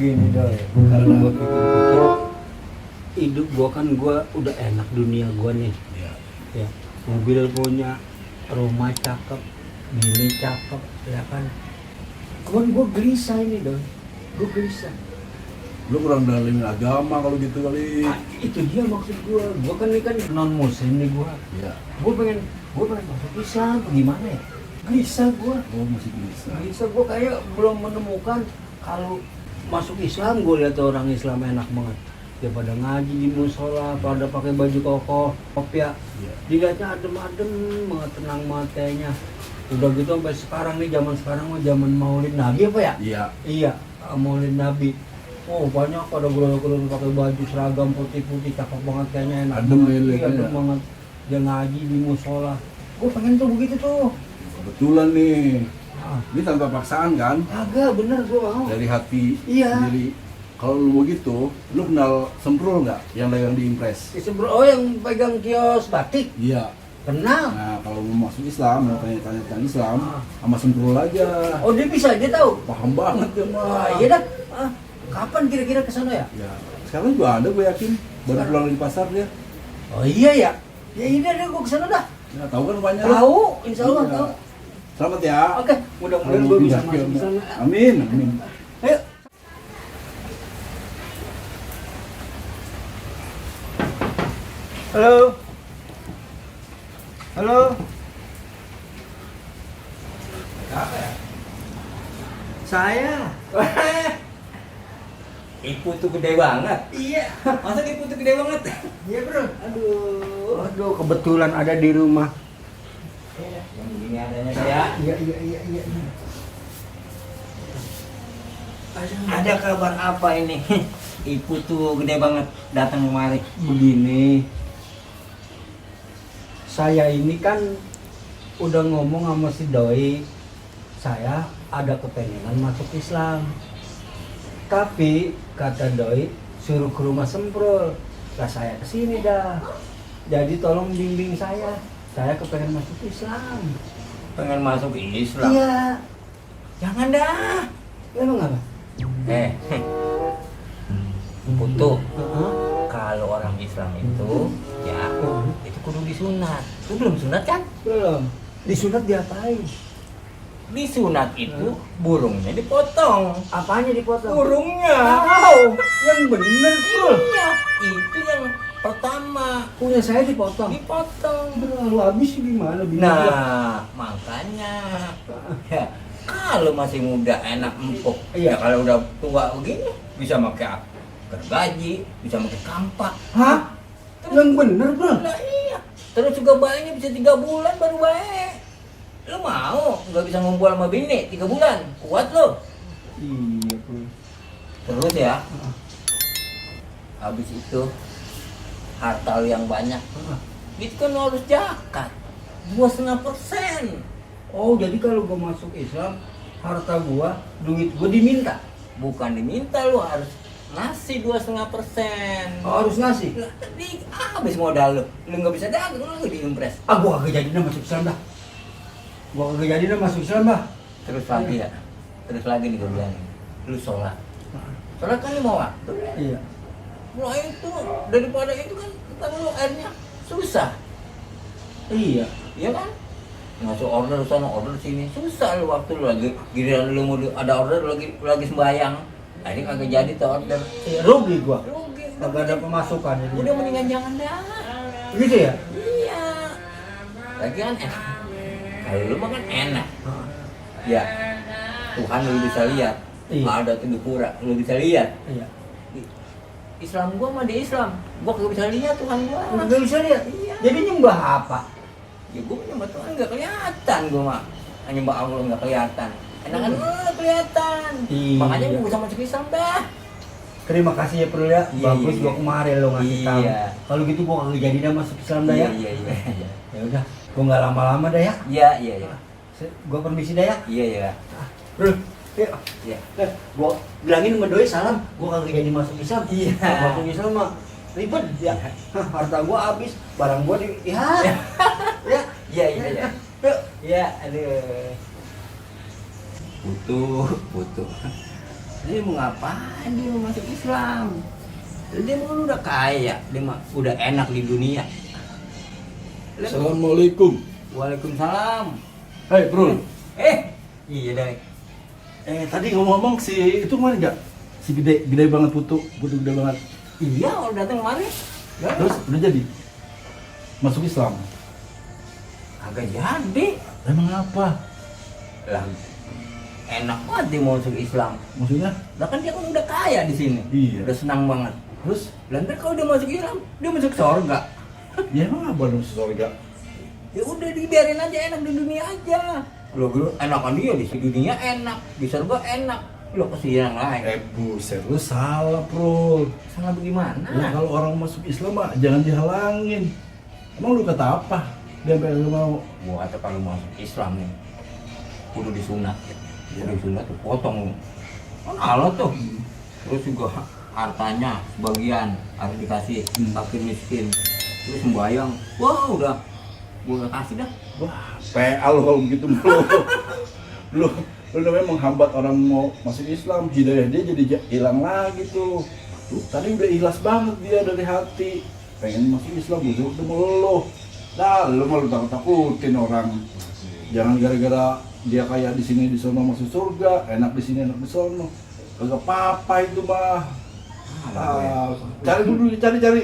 Gini doi, kalau gua pikir-pikir hidup gua kan gua udah enak dunia gua nih. Iya. Ya, mobil punya, rumah cakep, bini cakep, ya kan. Cuman gua gelisah ini doi, gua gelisah. Lu kurang dalam agama kalau gitu kali. Itu dia maksud gua kan ini kan non muslim nih gua. Iya. Gua pengen masuk Islam, gimana ya? Gelisah gua. Oh, masih bisa. Gelisah gua kayak belum menemukan kalau masuk Islam. Gua lihat orang Islam enak banget. Dia pada ngaji di musola, pada pakai baju koko, kopiah. Iya. Dilihatnya adem-adem banget, tenang matanya. Udah gitu sampai sekarang nih, zaman sekarang mah zaman Maulid Nabi apa ya? Iya. Iya, Maulid Nabi. Oh banyak pada guru-guru pakai baju seragam putih-putih, cakep banget kayaknya, enak Adem banget. ya, Iya, adem ya. banget. Dia ngaji di musola. Gue pengen tuh begitu tuh. Kebetulan nih. Ah, Ini tanpa paksaan kan? agak bener gue mau. Dari hati Iya. sendiri. Kalau lu begitu, lu kenal Semprul nggak? Yang dagang di Impres? Oh yang pegang kios batik, Iya. kenal. Nah, kalau mau masuk Islam, mau tanya-tanya tentang Islam, sama Semprul aja. Oh dia bisa, dia tahu. Paham banget dia mah. Wah iya dah. Ah, kapan kira-kira kesana ya? Ya, sekarang juga ada gue yakin. Baru pulang dari pasar dia. Oh iya ya. Ya iya deh, gue kesana dah. Ya, tahu kan rumahnya? Tahu, insya Allah Iya. tahu. Selamat ya. Oke, mudah-mudahan gue bisa masuk ke sana. Amin, amin. Ayo. Halo. Halo. Apa ya? Saya. Ipu tuh gede banget. Iya. Masa ipu tuh gede banget? Iya, Bro. Aduh. Aduh, kebetulan ada di rumah. Yang begini adanya saya. Iya. Ada kabar apa ini? Ipu tuh gede banget datang kemari. Begini. Saya ini kan udah ngomong sama si Doi. Saya ada kepengenan masuk Islam. Tapi kata Doi suruh ke rumah Semprul. Lah saya kesini dah. Jadi tolong bimbing saya. Saya kepengen masuk Islam. Pengen masuk Islam. Iya. Jangan dah. Emang apa? Putu. Heeh. Kalau orang Islam itu ya itu kudu disunat. Lu belum sunat kan? Belum. Disunat diapain? Disunat itu burungnya dipotong. Apanya dipotong? Burungnya. Wow, yang bener tuh. Iya, itu yang pertama Punya saya dipotong. dipotong. Lalu habis gimana? Nah, makanya ya kalau masih muda enak empuk. Iya. Ya kalau udah tua begini bisa pakai gergaji, bisa pakai kampak. Hah? Yang bener bro? Nah, iya. Terus juga bayinya bisa 3 bulan baru baik. Lo mau nggak bisa ngumpul sama bini 3 bulan? Kuat lo. Iya bro. Terus ya, habis itu harta lo yang banyak, itu kan lo harus zakat 2,5%. Oh jadi kalau gua masuk Islam, harta gua, duit gua diminta? Bukan diminta, lo harus ngasih 2,5%. Oh, harus ngasih? Lah, habis modal lo nggak bisa dagang lo di Impres. Ah gua kagak jadi dah masuk Islam dah. Gua kagak jadi dah masuk Islam dah. Terus lagi ya, terus lagi nih gue bilang, lu sholat kan 5 waktu. Iya. Mulai itu daripada itu kan kita lu airnya susah, Iya. iya kan? Ngasih order sana order sini susah lu waktu lu lagi giliran lu mau ada order lagi sembayang, nah ini kagak jadi tuh order. Iya, rugi gua. Rugi, Kagak ada pemasukan jadi. udah mendingan jangan dah. Gitu ya? Iya. Lagi kan enak. Kalau lu mah kan enak. Ya. Tuhan lu bisa lihat. Iya. Ada tuh di pura, lu bisa lihat. Iya. Islam gua mah di Islam. Gua kagak bisa lihat Tuhan gua. Kagak bisa lihat. Iya. Jadi nyembah apa? Ya gua nyembah Tuhan nggak kelihatan gua mah. Nyembah Allah nggak kelihatan. Enakan kelihatan. Iya. Makanya gua bisa masuk Islam dah. Terima kasih ya Bro ya. Iya, Bagus iya. gua kemarin lo ngasih tahu. Iya. Kalau gitu gua kagak jadi dah masuk Islam dah ya. Iya. Ya udah, gua nggak lama-lama dah ya. Iya. Gua permisi dah ya. Iya. Bro, yuk. Iya. Gua bilangin sama Doi salam, gua kagak jadi masuk Islam. Iya. Masuk Islam mah ribet ya. Harta gua habis, barang gua di ya. Ya. Iya. Yuk. Iya, aduh. Butuh. Dia mau ngapain dia mau masuk Islam? Dia kan udah kaya, dia mah udah enak di dunia. Assalamualaikum. Waalaikumsalam. Hei bro, Iya deh. tadi ngomong-ngomong si itu mana nggak? Si gede banget putu gede banget. Iya, orang datang kemarin. Terus udah jadi masuk Islam. Agak jadi. Emang apa? Lah, enak banget dia mau masuk Islam. Maksudnya? Lah kan dia kan udah kaya di sini. Iya. Udah senang banget. Terus? Lantas kalau dia masuk Islam, dia masuk surga. Ya emang apa dong surga? Ya udah dibiarin aja enak di dunia aja. Lo enakan dia di dunia enak, di surga enak. Lo kasih yang lain. Buset, lu salah bro. Salah bagaimana? Ya, kalau orang masuk Islam mah jangan dihalangin. Emang lu kata apa? Dia sampai lu mau. Gua kata kalau mau masuk Islam nih, kudu disunat. Kudu disunat tuh potong. Kan Allah tuh. Terus juga hartanya sebagian harus dikasih fakir miskin. Terus sembahyang. Wah udah, gua udah kasih dah. Wah, PL kalau begitu lu namanya menghambat orang mau masuk Islam, hidayah dia jadi hilang lagi tuh. Tadi udah ikhlas banget dia dari hati, pengen masuk Islam, butuh ketemu lo. Dah, lu malu takut-takutin orang. Jangan gara-gara dia kayak di sini di sono masuk surga, enak di sini enak di sono. Kagak apa-apa itu mah. Cari dulu, cari.